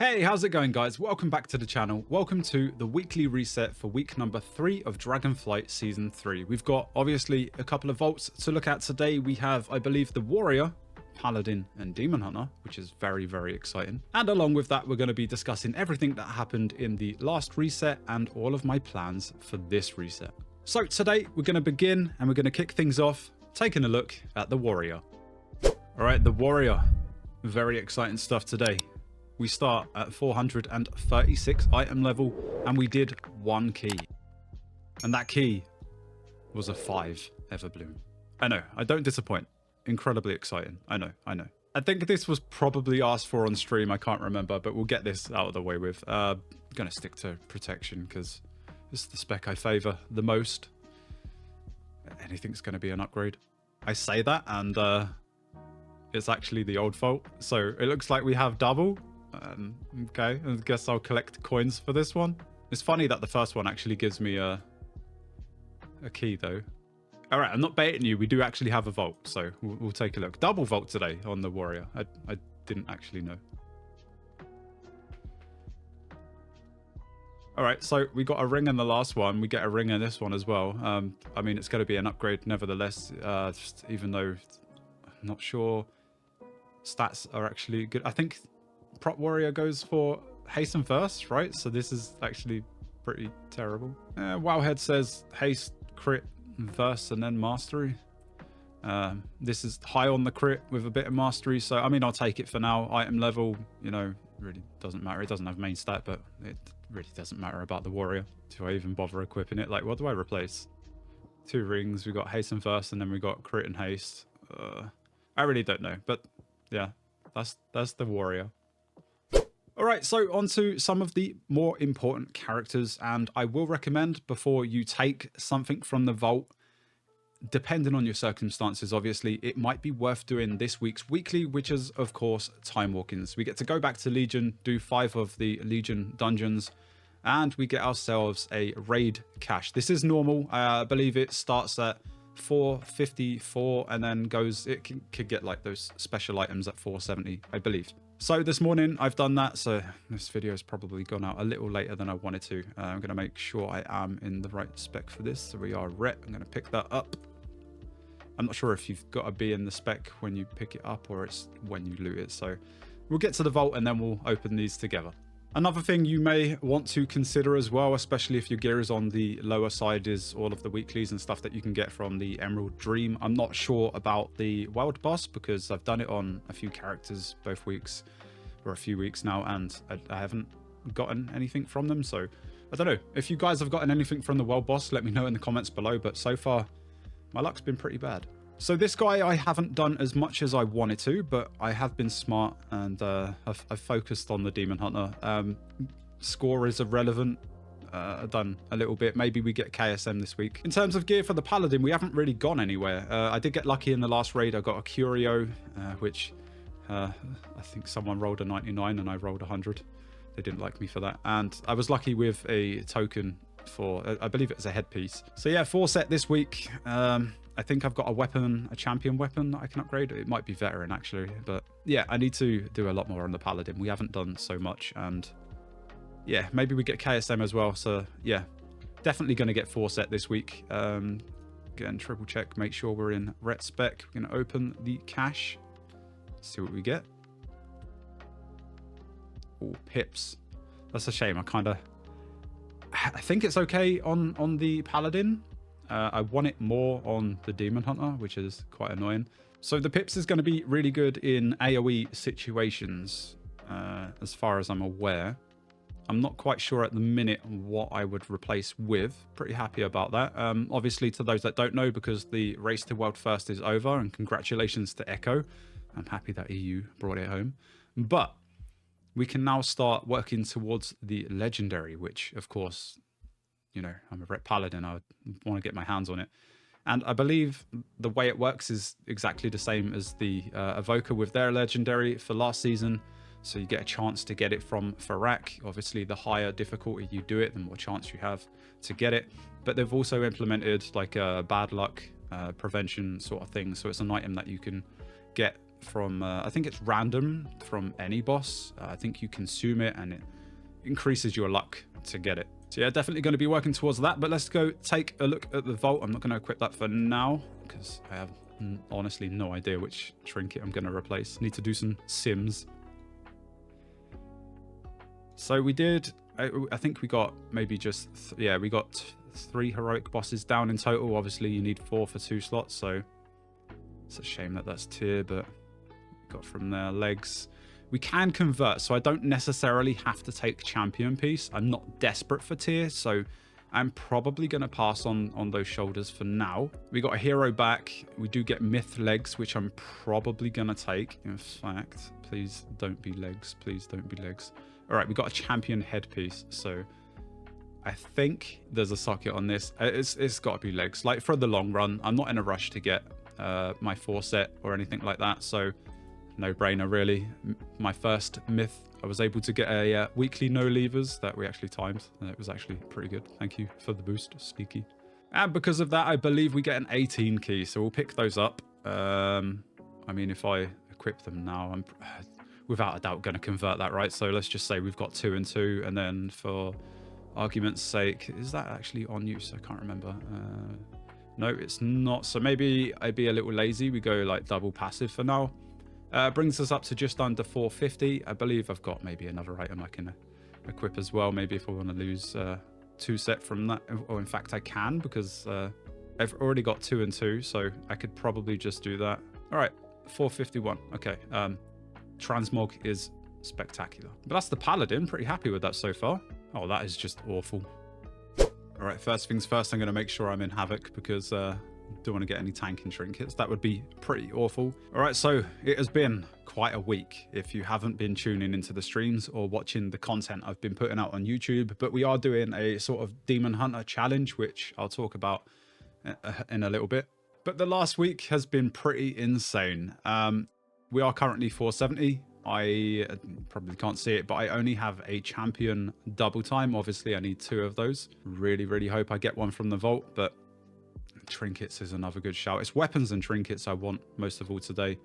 Hey, how's it going, guys? Welcome back to the channel. Welcome to the weekly reset for week number 3 of Dragonflight Season 3. We've got, obviously, a couple of vaults to look at today. We have, I believe, the Warrior, Paladin, and Demon Hunter, which is very, very exciting. And along with that, we're going to be discussing everything that happened in the last reset and all of my plans for this reset. So today, we're going to begin and we're going to kick things off, taking a look at the Warrior. All right, the Warrior. Very exciting stuff today. We start at 436 item level and we did one key. And that key was a 5 Everbloom. I know, I don't disappoint. Incredibly exciting. I know. I think this was probably asked for on stream, I can't remember, but we'll get this out of the way with. I'm going to stick to protection because it's the spec I favor the most. Anything's going to be an upgrade. I say that and it's actually the old vault. So it looks like we have double. Okay, I guess I'll collect coins for this one. It's funny that the first one actually gives me a key though. All right, I'm not baiting you. We do actually have a vault, so we'll take a look. Double vault today on the Warrior. I didn't actually know. All right, so we got a ring in the last one. We get a ring in this one as well. I mean, it's going to be an upgrade nevertheless, just even though I'm not sure stats are actually good. I think Prop Warrior goes for haste first, right? So this is actually pretty terrible. Wowhead says haste, crit, verse, and then mastery. This is high on the crit with a bit of mastery. So, I mean, I'll take it for now. Item level, you know, really doesn't matter. It doesn't have main stat, but it really doesn't matter about the Warrior. Do I even bother equipping it? Like, what do I replace? 2 rings. We got haste and verse, and then we got crit and haste. I really don't know. But, yeah, that's the Warrior. Alright, so on to some of the more important characters, and I will recommend before you take something from the vault, depending on your circumstances obviously, it might be worth doing this week's weekly, which is of course Time Walkings. We get to go back to Legion, do 5 of the Legion dungeons, and we get ourselves a raid cache. This is normal. I believe it starts at 454 and then goes, it could get like those special items at 470, I believe. So this morning I've done that, so this video has probably gone out a little later than I wanted to. I'm going to make sure I am in the right spec for this. So we are ret. I'm going to pick that up. I'm not sure if you've got to be in the spec when you pick it up or it's when you loot it. So we'll get to the vault and then we'll open these together. Another thing you may want to consider as well, especially if your gear is on the lower side, is all of the weeklies and stuff that you can get from the Emerald Dream. I'm not sure about the Wild Boss because I've done it on a few characters both weeks, or a few weeks now, and I haven't gotten anything from them. So I don't know. If you guys have gotten anything from the Wild Boss, let me know in the comments below. But so far, my luck's been pretty bad. So this guy I haven't done as much as I wanted to, but I have been smart and I've focused on the Demon Hunter. Score is irrelevant. I've done a little bit. Maybe we get KSM this week. In terms of gear for the Paladin, we haven't really gone anywhere. I did get lucky in the last raid. I got a Curio, which I think someone rolled a 99 and I rolled 100. They didn't like me for that. And I was lucky with a token for, I believe it was a headpiece. So yeah, 4 set this week. I think I've got a weapon, a champion weapon that I can upgrade. It might be veteran actually, but yeah, I need to do a lot more on the Paladin. We haven't done so much, and yeah, maybe we get KSM as well. So yeah, definitely going to get 4 set this week. Again, triple check, make sure we're in ret spec. We're going to open the cache, see what we get. Oh, pips. That's a shame. I think it's okay on the Paladin. I want it more on the Demon Hunter, which is quite annoying. So the pips is going to be really good in AoE situations, as far as I'm aware. I'm not quite sure at the minute what I would replace with. Pretty happy about that. Obviously, to those that don't know, because the race to World First is over, and congratulations to Echo. I'm happy that EU brought it home. But we can now start working towards the Legendary, which, of course, you know, I'm a ret Paladin. I want to get my hands on it. And I believe the way it works is exactly the same as the Evoker with their Legendary for last season. So you get a chance to get it from Farak. Obviously, the higher difficulty you do it, the more chance you have to get it. But they've also implemented like a bad luck prevention sort of thing. So it's an item that you can get from, I think it's random from any boss. I think you consume it and it increases your luck to get it. So yeah, definitely going to be working towards that. But let's go take a look at the vault. I'm not going to equip that for now because I have honestly no idea which trinket I'm going to replace. Need to do some sims. So we did, I think we got maybe just, yeah, we got 3 heroic bosses down in total. Obviously you need 4 for 2 slots, so it's a shame that that's tier, but got from there legs. We can convert, so I don't necessarily have to take champion piece. I'm not desperate for tier, so I'm probably going to pass on those shoulders for now. We got a hero back. We do get myth legs, which I'm probably going to take. In fact, please don't be legs. Please don't be legs. All right, we got a champion headpiece, so I think there's a socket on this. It's got to be legs. Like for the long run, I'm not in a rush to get my 4 set or anything like that, so no brainer really. My first myth, I was able to get a weekly no levers that we actually timed, and it was actually pretty good. Thank you for the boost, Sneaky. And because of that, I believe we get an 18 key, so we'll pick those up. I mean, if I equip them now, I'm without a doubt going to convert that, right? So let's just say we've got 2 and 2, and then for argument's sake, is that actually on use? I can't remember. No, it's not. So maybe I'd be a little lazy. We go like double passive for now. Brings us up to just under 450. I believe I've got maybe another item I can equip as well. Maybe if I want to lose 2 set from that, or in fact I can, because I've already got 2 and 2, so I could probably just do that. All right, 451. Okay, transmog is spectacular. But that's the Paladin. Pretty happy with that so far. Oh, that is just awful. All right, first things first, I'm going to make sure I'm in Havoc because don't want to get any tanking trinkets. That would be pretty awful. All right, so it has been quite a week if you haven't been tuning into the streams or watching the content I've been putting out on YouTube, but we are doing a sort of Demon Hunter challenge, which I'll talk about in a little bit. But the last week has been pretty insane. We are currently 470. I probably can't see it, but I only have a champion double time. Obviously, I need 2 of those. Really, really hope I get one from the vault, but trinkets is another good shout. It's weapons and trinkets I want most of all today.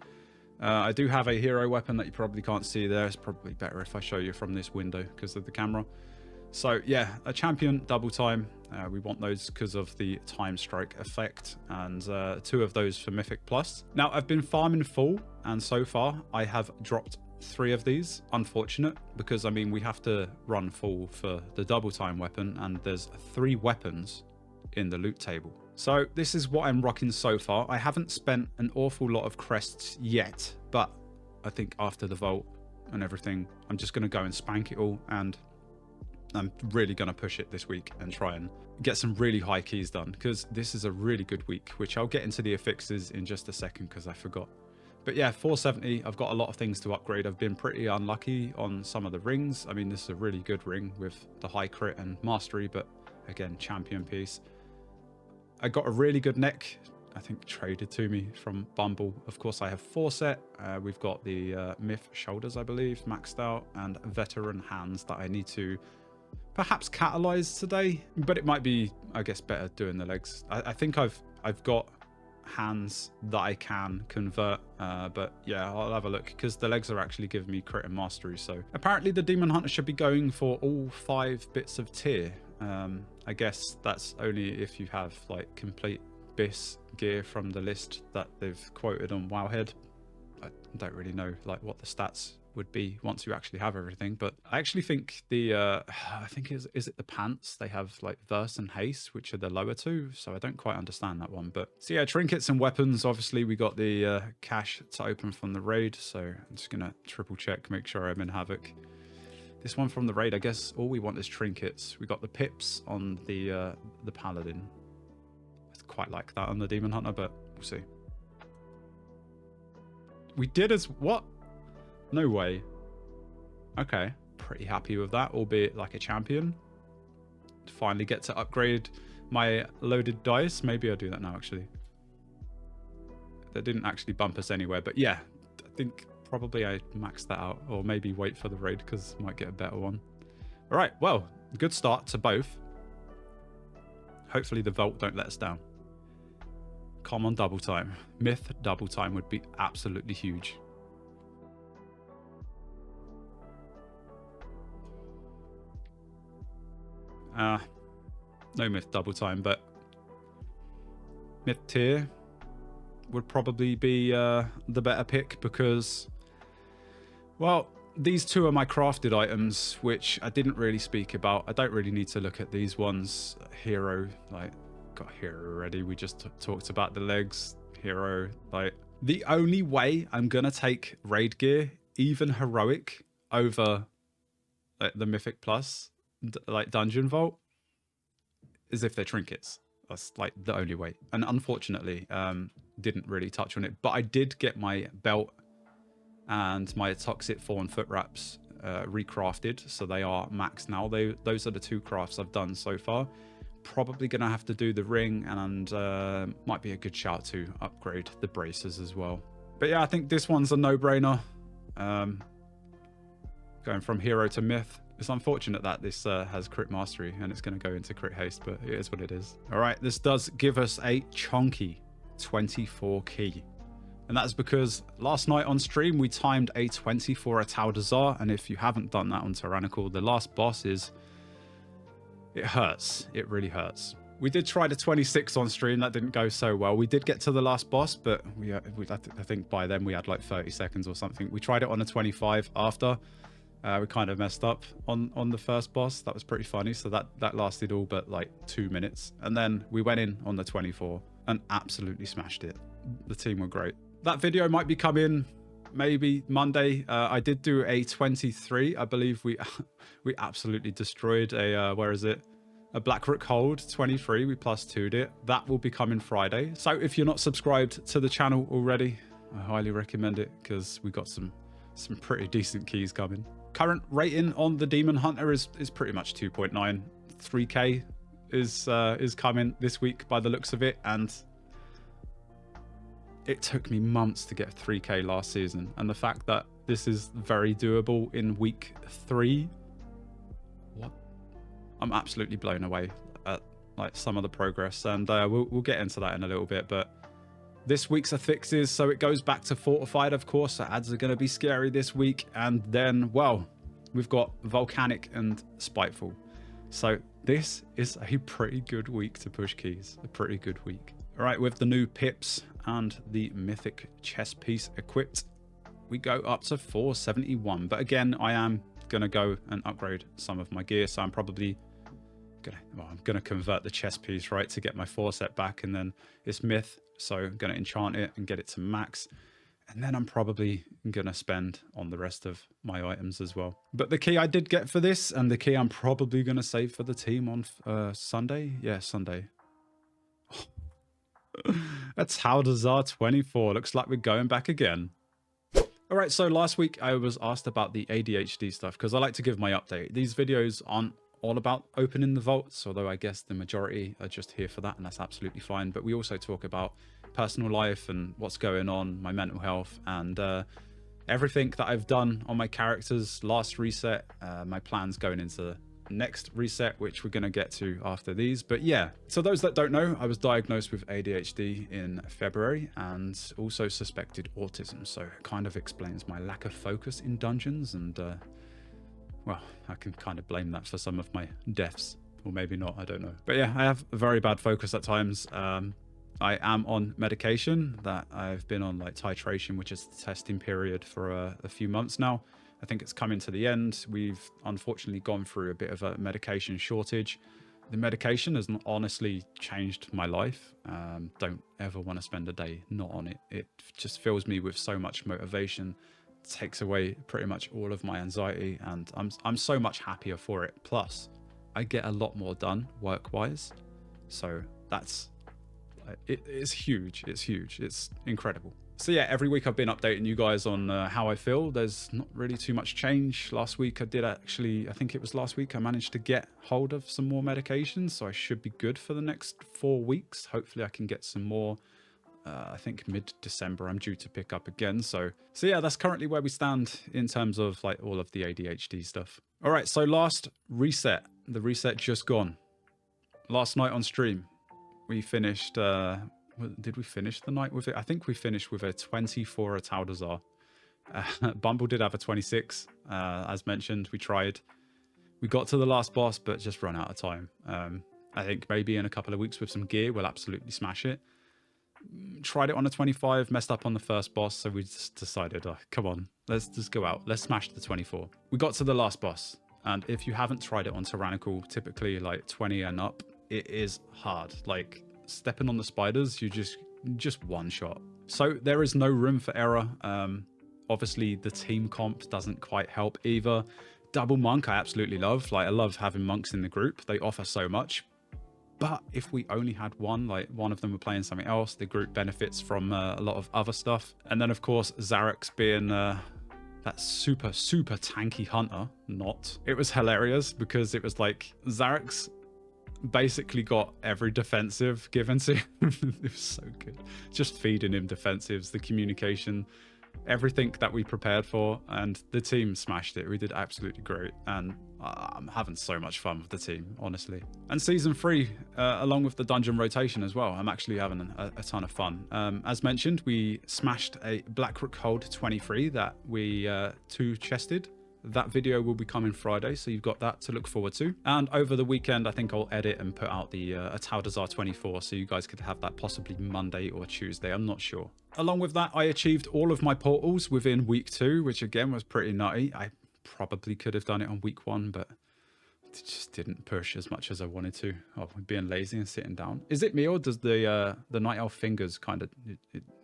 I do have a hero weapon that you probably can't see there. It's probably better if I show you from this window because of the camera. So yeah, a champion double time. We want those because of the time strike effect, and 2 of those for Mythic Plus. Now I've been farming full, and so far I have dropped 3 of these. Unfortunate, because I mean we have to run full for the double time weapon, and there's 3 weapons in the loot table. So this is what I'm rocking so far. I haven't spent an awful lot of crests yet, but I think after the vault and everything, I'm just going to go and spank it all, and I'm really going to push it this week and try and get some really high keys done, because this is a really good week, which I'll get into the affixes in just a second because I forgot. But yeah, 470, I've got a lot of things to upgrade. I've been pretty unlucky on some of the rings. I mean, this is a really good ring with the high crit and mastery, but again, champion piece. I got a really good neck, I think traded to me from Bumble. Of course, I have 4 set. We've got the myth shoulders, I believe, maxed out, and veteran hands that I need to perhaps catalyze today, but it might be, I guess, better doing the legs. I think I've got hands that I can convert, but yeah, I'll have a look because the legs are actually giving me crit and mastery. So apparently the Demon Hunter should be going for all 5 bits of tier. I guess that's only if you have like complete BIS gear from the list that they've quoted on Wowhead. I don't really know like what the stats would be once you actually have everything, but I actually think the I think is it the pants, they have like verse and haste, which are the lower 2, so I don't quite understand that one. But so yeah, trinkets and weapons, obviously we got the cache to open from the raid, so I'm just gonna triple check, make sure I'm in Havoc. This one from the raid, I guess all we want is trinkets. We got the pips on the Paladin. I quite like that on the Demon Hunter, but we'll see. We did as what? No way. Okay, pretty happy with that, albeit like a champion. Finally get to upgrade my loaded dice. Maybe I'll do that now, actually. That didn't actually bump us anywhere, but yeah, I think probably I maxed that out, or maybe wait for the raid because I might get a better one. All right, well, good start to both. Hopefully the vault don't let us down. Common double time. Myth double time would be absolutely huge. No myth double time, but myth tier would probably be the better pick because, well, these two are my crafted items, which I didn't really speak about. I don't really need to look at these ones. Hero, like, got hero already. We just talked about the legs. Hero, like, the only way I'm gonna take raid gear, even heroic, over like, the Mythic Plus, like Dungeon Vault, is if they're trinkets. That's like the only way. And unfortunately, didn't really touch on it, but I did get my belt and my Toxic Thorn foot wraps recrafted, so they are max now. Those are the two crafts I've done so far. Probably gonna have to do the ring, and might be a good shout to upgrade the braces as well. But yeah, I think this one's a no-brainer. Going from hero to myth. It's unfortunate that this has crit mastery and it's going to go into crit haste, but it is what it is. All right, this does give us a chunky 24 key. And that's because last night on stream, we timed a 24 at Taldazar. And if you haven't done that on Tyrannical, the last boss is... it hurts. It really hurts. We did try the 26 on stream. That didn't go so well. We did get to the last boss, but I think by then we had like 30 seconds or something. We tried it on a 25 after. We kind of messed up on the first boss. That was pretty funny. So that lasted all but like 2 minutes. And then we went in on the 24 and absolutely smashed it. The team were great. That video might be coming maybe Monday. I did do a 23. I believe we absolutely destroyed a, where is it? A Blackrook Hold 23. We plus 2'd it. That will be coming Friday. So if you're not subscribed to the channel already, I highly recommend it because we got some pretty decent keys coming. Current rating on the Demon Hunter is pretty much 2.9. 3k is coming this week by the looks of it, and it took me months to get 3k last season, and the fact that this is very doable in week 3, what? I'm absolutely blown away at like some of the progress, and we'll get into that in a little bit. But this week's affixes, so it goes back to Fortified, of course. So ads are going to be scary this week. And then, well, we've got Volcanic and Spiteful. So this is a pretty good week to push keys. A pretty good week. All right, with the new pips and the Mythic chest piece equipped, we go up to 471. But again, I am going to go and upgrade some of my gear. So I'm probably I'm going to convert the chest piece, right, to get my 4 set back. And then it's myth. So I'm going to enchant it and get it to max. And then I'm probably going to spend on the rest of my items as well. But the key I did get for this, and the key I'm probably going to save for the team on Sunday. Yeah, Sunday. That's Haldazar 24. Looks like we're going back again. All right, so last week I was asked about the ADHD stuff because I like to give my update. These videos aren't all about opening the vaults, although I guess the majority are just here for that, and that's absolutely fine. But we also talk about personal life and what's going on, my mental health, and everything that I've done on my characters last reset, my plans going into next reset, which we're going to get to after these. But yeah, so those that don't know, I was diagnosed with ADHD in February and also suspected autism, so it kind of explains my lack of focus in dungeons, and well, I can kind of blame that for some of my deaths, or maybe not, I don't know. But yeah, I have a very bad focus at times. I am on medication that I've been on, like titration, which is the testing period for a few months now. I think it's coming to the end. We've unfortunately gone through a bit of a medication shortage. The medication has honestly changed my life. Don't ever want to spend a day not on it. It just fills me with so much motivation, takes away pretty much all of my anxiety, and I'm so much happier for it. Plus, I get a lot more done work-wise. So that's... it's huge. It's huge. It's incredible. So yeah, every week I've been updating you guys on how I feel. There's not really too much change. Last week I did actually, I think it was last week, I managed to get hold of some more medications, so I should be good for the next 4 weeks. Hopefully I can get some more. I think mid-December I'm due to pick up again. So yeah, that's currently where we stand in terms of like all of the ADHD stuff. All right, so last reset, the reset just gone. Last night on stream, we finished, did we finish the night with it? I think we finished with a 24 at Taldazar. Bumble did have a 26, as mentioned. We We got to the last boss, but just run out of time. I think maybe in a couple of weeks with some gear, we'll absolutely smash it. Tried it on a 25, messed up on the first boss, so we just decided, oh, come on, let's just go out. Let's smash the 24. We got to the last boss, and if you haven't tried it on Tyrannical, typically like 20 and up, it is hard. Like stepping on the spiders, you just one shot. So there is no room for error. Obviously, the team comp doesn't quite help either. Double monk, I absolutely love. Like I love having monks in the group. They offer so much. But if we only had one, like one of them were playing something else, the group benefits from a lot of other stuff. And then, of course, Zarek's being that super, super tanky hunter. It was hilarious because it was like Zarek's basically got every defensive given to him. It was so good. Just feeding him defensives, the communication, everything that we prepared for, and the team smashed it. We did absolutely great, and I'm having so much fun with the team, honestly. And season 3, along with the dungeon rotation as well, I'm actually having a ton of fun. As mentioned, we smashed a Blackrook Hold 23 that we two-chested. That video will be coming Friday, so you've got that to look forward to. And over the weekend, I think I'll edit and put out the Ataldazar 24, so you guys could have that possibly Monday or Tuesday, I'm not sure. Along with that, I achieved all of my portals within week 2, which again was pretty nutty. I probably could have done it on week 1, but it just didn't push as much as I wanted to. Oh, being lazy and sitting down. Is it me, or does the Night Elf fingers kind of,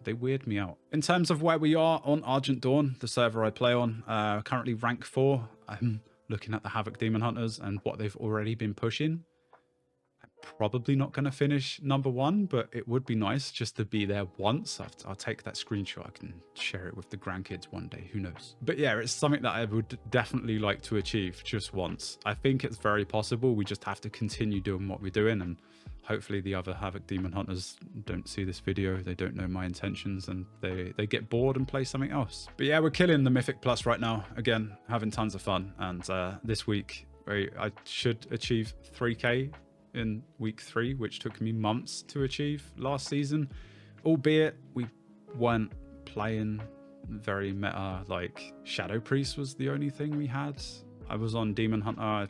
they weird me out? In terms of where we are on Argent Dawn, the server I play on, currently rank 4. I'm looking at the Havoc Demon Hunters and what they've already been pushing. I'm probably not going to finish number 1, but it would be nice just to be there once. I'll take that screenshot. I can share it with the grandkids one day. Who knows? But yeah, it's something that I would definitely like to achieve just once. I think it's very possible. We just have to continue doing what we're doing, and hopefully the other Havoc Demon Hunters don't see this video. They don't know my intentions, and they get bored and play something else. But yeah, we're killing the Mythic Plus right now. Again, having tons of fun. And this week, I should achieve 3K in week 3, which took me months to achieve last season, albeit we weren't playing very meta. Like Shadow Priest was the only thing we had. I was on Demon Hunter. I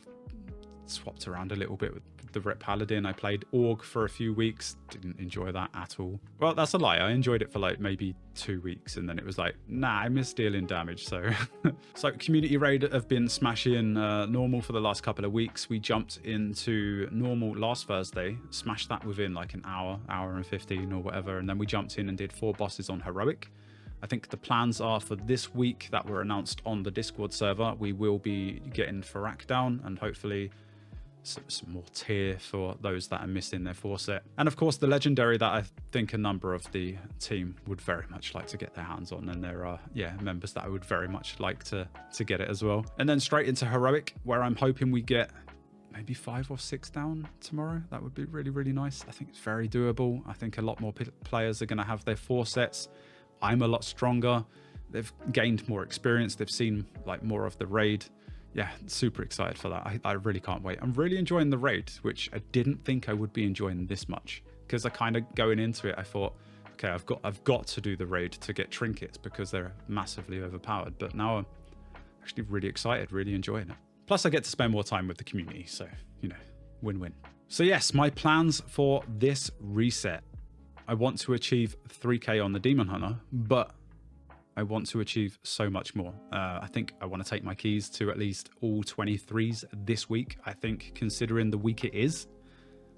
swapped around a little bit with the Rep Paladin. I played Org for a few weeks, didn't enjoy that at all. Well, that's a lie. I enjoyed it for like maybe 2 weeks, and then it was like, nah, I miss dealing damage. So so community raid have been smashing normal for the last couple of weeks. We jumped into normal last Thursday, smashed that within like an hour and 15 or whatever, and then we jumped in and did 4 bosses on heroic. I think the plans are for this week that were announced on the Discord server, we will be getting Farak down, and hopefully some more tier for those that are missing their 4 set. And of course the legendary that I think a number of the team would very much like to get their hands on, and there are members that I would very much like to get it as well. And then straight into heroic, where I'm hoping we get maybe 5 or 6 down tomorrow. That would be really, really nice. I think it's very doable. I think a lot more players are going to have their 4 sets. I'm a lot stronger. They've gained more experience. They've seen like more of the raid. Yeah, super excited for that. I really can't wait. I'm really enjoying the raid, which I didn't think I would be enjoying this much, because I kind of going into it, I thought, okay, I've got to do the raid to get trinkets because they're massively overpowered. But now I'm actually really excited, really enjoying it. Plus I get to spend more time with the community. So, you know, win-win. So yes, my plans for this reset. I want to achieve 3K on the Demon Hunter, but I want to achieve so much more. I think I want to take my keys to at least all 23s this week. I think considering the week it is,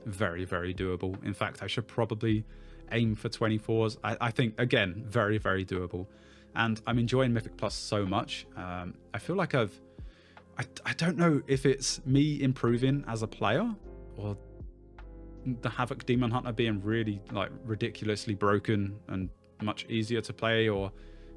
very, very doable. In fact, I should probably aim for 24s. I think, again, very, very doable. And I'm enjoying Mythic Plus so much. I feel like I don't know if it's me improving as a player or the Havoc Demon Hunter being really like ridiculously broken and much easier to play, or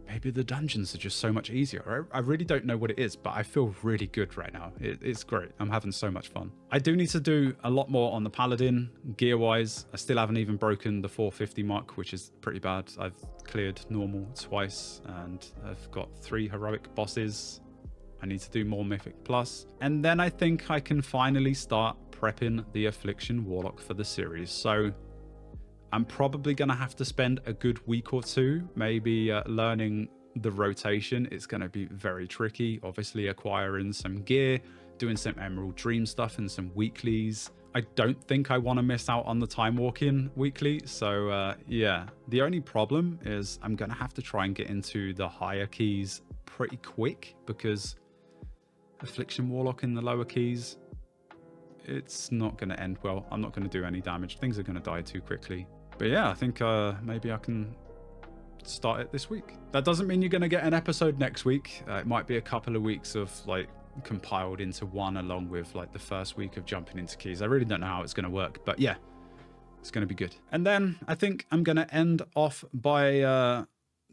maybe the dungeons are just so much easier. I really don't know what it is, but I feel really good right now. It's great. I'm having so much fun. I do need to do a lot more on the Paladin, gear-wise. I still haven't even broken the 450 mark, which is pretty bad. I've cleared normal twice, and I've got 3 heroic bosses. I need to do more Mythic Plus. And then I think I can finally start prepping the Affliction Warlock for the series. So I'm probably going to have to spend a good week or 2 maybe learning the rotation. It's going to be very tricky. Obviously acquiring some gear, doing some Emerald Dream stuff and some weeklies. I don't think I want to miss out on the time walking weekly. So yeah, the only problem is I'm going to have to try and get into the higher keys pretty quick, because Affliction Warlock in the lower keys, it's not going to end well. I'm not going to do any damage. Things are going to die too quickly. But yeah, I think maybe I can start it this week. That doesn't mean you're going to get an episode next week. It might be a couple of weeks of like compiled into one, along with like the first week of jumping into keys. I really don't know how it's going to work, but yeah, it's going to be good. And then I think I'm going to end off by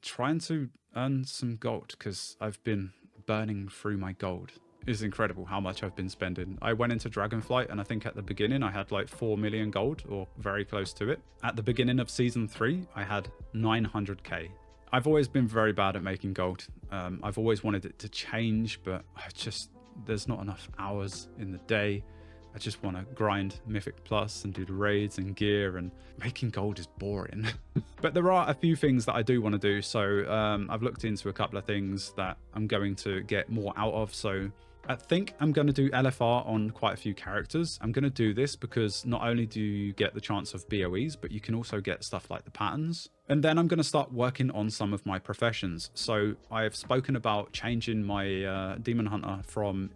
trying to earn some gold, because I've been burning through my gold. It's incredible how much I've been spending. I went into Dragonflight, and I think at the beginning I had like 4 million gold, or very close to it. At the beginning of season 3, I had 900k. I've always been very bad at making gold. I've always wanted it to change, but there's not enough hours in the day. I just want to grind Mythic Plus and do the raids and gear, and making gold is boring. But there are a few things that I do want to do. So I've looked into a couple of things that I'm going to get more out of. So I think I'm going to do LFR on quite a few characters. I'm going to do this because not only do you get the chance of BOEs, but you can also get stuff like the patterns. And then I'm going to start working on some of my professions. So I've spoken about changing my Demon Hunter from...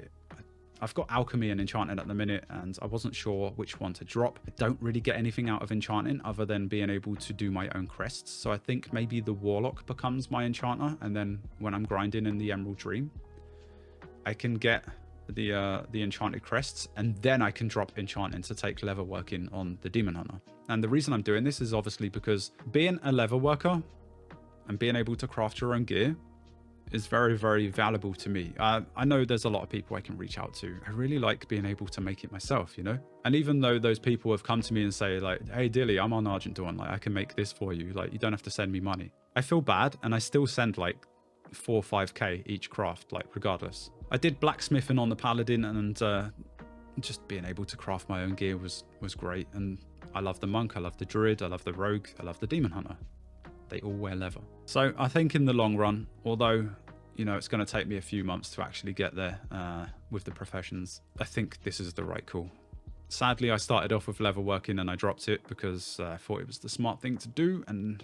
I've got Alchemy and Enchanting at the minute, and I wasn't sure which one to drop. I don't really get anything out of Enchanting other than being able to do my own crests. So I think maybe the Warlock becomes my Enchanter, and then when I'm grinding in the Emerald Dream, I can get the enchanted crests, and then I can drop Enchanting to take leather working on the Demon Hunter. And the reason I'm doing this is obviously because being a leather worker and being able to craft your own gear is very, very valuable to me. I know there's a lot of people I can reach out to. I really like being able to make it myself, you know? And even though those people have come to me and say like, hey Dilly, I'm on Argent Dawn, like I can make this for you, like you don't have to send me money. I feel bad, and I still send like 4 or 5k each craft, like regardless. I did blacksmithing on the Paladin, and just being able to craft my own gear was great. And I love the monk, I love the druid, I love the rogue, I love the demon hunter. They all wear leather. So I think in the long run, although, you know, it's going to take me a few months to actually get there with the professions, I think this is the right call. Sadly, I started off with leather working and I dropped it because I thought it was the smart thing to do, and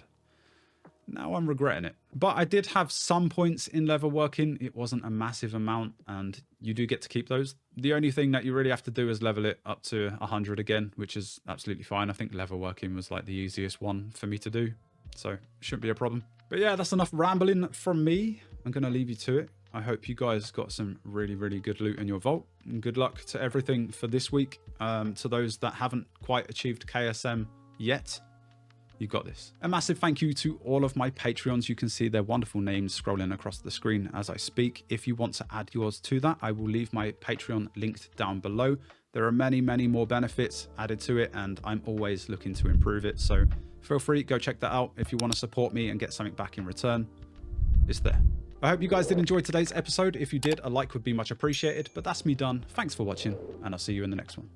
now I'm regretting it. But I did have some points in leather working. It wasn't a massive amount, and you do get to keep those. The only thing that you really have to do is level it up to 100 again, which is absolutely fine. I think leather working was like the easiest one for me to do, so shouldn't be a problem. But yeah, that's enough rambling from me. I'm going to leave you to it. I hope you guys got some really, really good loot in your vault, and good luck to everything for this week. To those that haven't quite achieved KSM yet, you got this. A massive thank you to all of my Patreons. You can see their wonderful names scrolling across the screen as I speak. If you want to add yours to that, I will leave my Patreon linked down below. There are many, many more benefits added to it, and I'm always looking to improve it. So feel free, go check that out. If you want to support me and get something back in return, it's there. I hope you guys did enjoy today's episode. If you did, a like would be much appreciated. But that's me done. Thanks for watching, and I'll see you in the next one.